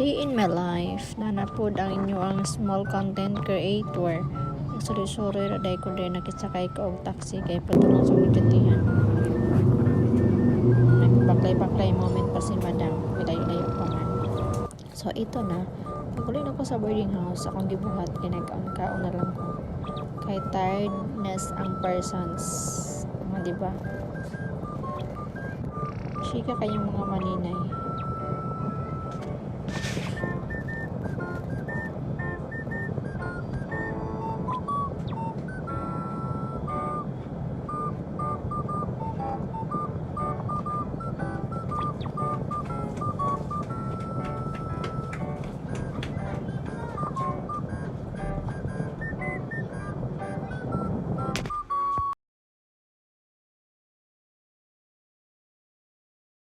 Day in my life, nanapod ang inyo ang small content creator. Sorry ra day ko din nakisakay ko og taxi kay padulong sa mudutihan. Nagbaklay-baklay moment pa si madam, ilayo-layo pa man. So ito na, pagulin ako sa boarding house, akong gibuhat kay nagkaon-kaon na lang ko. Kay tiredness ang persons, di ba? Chika kayong mga maninay.